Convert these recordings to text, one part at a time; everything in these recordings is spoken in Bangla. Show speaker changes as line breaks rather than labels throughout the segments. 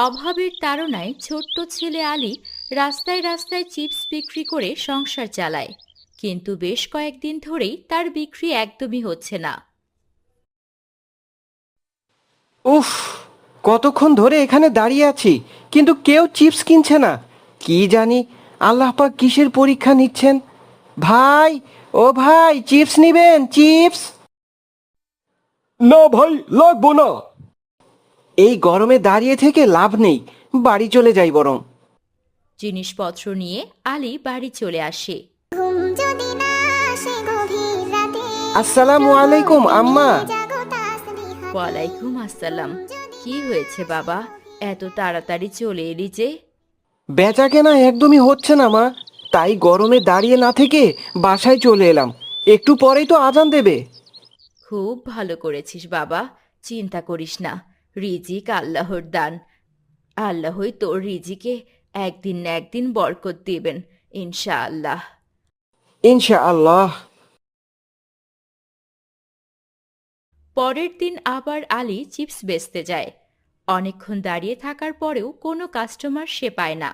অভাবের তাড়নায় ছোট্ট ছেলে আলী রাস্তায় রাস্তায় চিপস বিক্রি করে সংসার চালায়, কিন্তু বেশ কয়েকদিন ধরেই তার বিক্রি একদমই হচ্ছে না।
উফ, কতক্ষণ ধরে এখানে দাঁড়িয়ে আছি কিন্তু কেউ চিপস কিনছে না। কি জানি আল্লাহ পাক কিসের পরীক্ষা নিচ্ছেন। ভাই, ও ভাই, চিপস নিবেন? চিপস?
না ভাই, লাগবো না।
এই গরমে দাঁড়িয়ে থেকে লাভ নেই, বাড়ি চলে যাই বরং।
জিনিসপত্র নিয়ে আলী বাড়ি চলে আসে।
ঘুম যদি না আসে গভীর রাতে,
আসসালামু আলাইকুম আম্মা।
জাগো তাসবিহ হাতে।
ওয়ালাইকুম আসসালাম। কি হয়েছে বাবা, এত তাড়াতাড়ি চলে এলি যে?
বেচা কেনা একদমই হচ্ছে না মা, তাই গরমে দাঁড়িয়ে না থেকে বাসায় চলে এলাম। একটু পরেই তো আজান দেবে।
খুব ভালো করেছিস বাবা, চিন্তা করিস না, রিজিক আল্লাহর দান। আল্লাহই তোর রিজিকে একদিন না একদিন বরকত দিবেন, ইনশাআল্লাহ।
ইনশাআল্লাহ।
পরের দিন আবার আলী চিপস বেচতে যায়। অনেকক্ষণ দাঁড়িয়ে থাকার পরেও কোনো কাস্টমার সে পায় না।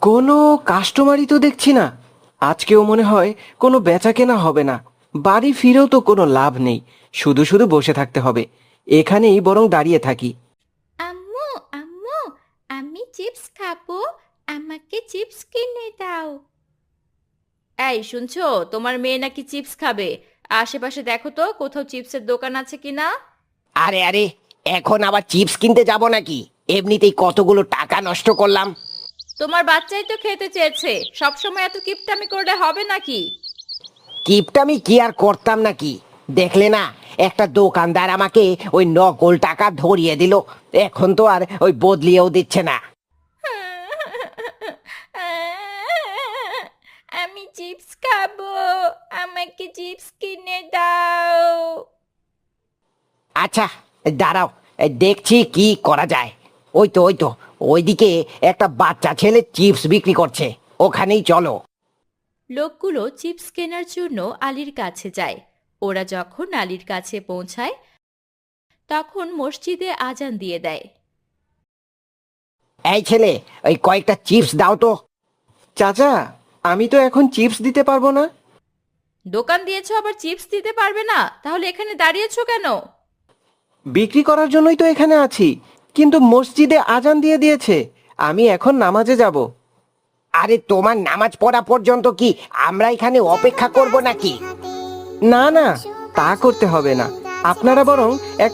কোনো কাস্টমারই তো দেখছি না। আজকেও মনে হয় কোনো বেচা কেনা হবে না। বাড়ি ফিরেও তো কোনো লাভ নেই, শুধু শুধু বসে থাকতে হবে। এখানেই বরং দাঁড়িয়ে থাকি।
আম্মু, আম্মু, আমি চিপস খাবো, আমাকে চিপস কিনে দাও। এই শুনছো, তোমার মেয়ে নাকি চিপস খাবে। আশেপাশে দেখো তো কোথাও চিপসের দোকান আছে কিনা।
আরে আরে, এখন আবার চিপস কিনতে যাব নাকি? এমনিতেই কতগুলো টাকা নষ্ট করলাম।
তোমার বাচ্চাই তো খেতে চেয়েছে, সবসময় এত কিপটামি করলে হবে নাকি?
কিপটামি কি আর করতাম নাকি? দেখলে না, একটা দোকানদার আমাকে ওই নকল টাকা ধরিয়ে দিল। এখন তো আর ওই বদলিয়েও দিচ্ছে না।
আমি চিপস খাবো, আমাকে চিপস কিনে দাও।
আচ্ছা, দাঁড়াও, দেখছি কি করা যায়। ওই তো ওইদিকে একটা বাচ্চা ছেলে চিপস বিক্রি করছে, ওখানেই চলো।
লোকগুলো চিপস কেনার জন্য আলীর কাছে যায়। ওরা যখন আলীর কাছে পৌঁছায় তখন মসজিদে আজান দিয়ে দেয়।
এই ছেলে, ওই কয়েকটা চিপস দাও তো।
চাচা, আমি তো এখন চিপস দিতে পারবো না।
দোকান দিয়েছো আবার চিপস দিতে পারবে না? তাহলে এখানে দাঁড়িয়েছো কেন?
বিক্রি করার জন্যই তো এখানে আছি, কিন্তু মসজিদে আজান দিয়ে দিয়েছে, আমি এখন নামাজে যাব।
আরে, তোমার নামাজ পড়া পর্যন্ত কি আমরা এখানে অপেক্ষা করব নাকি?
না না, তা করতে হবে না। আপনারা বরং এক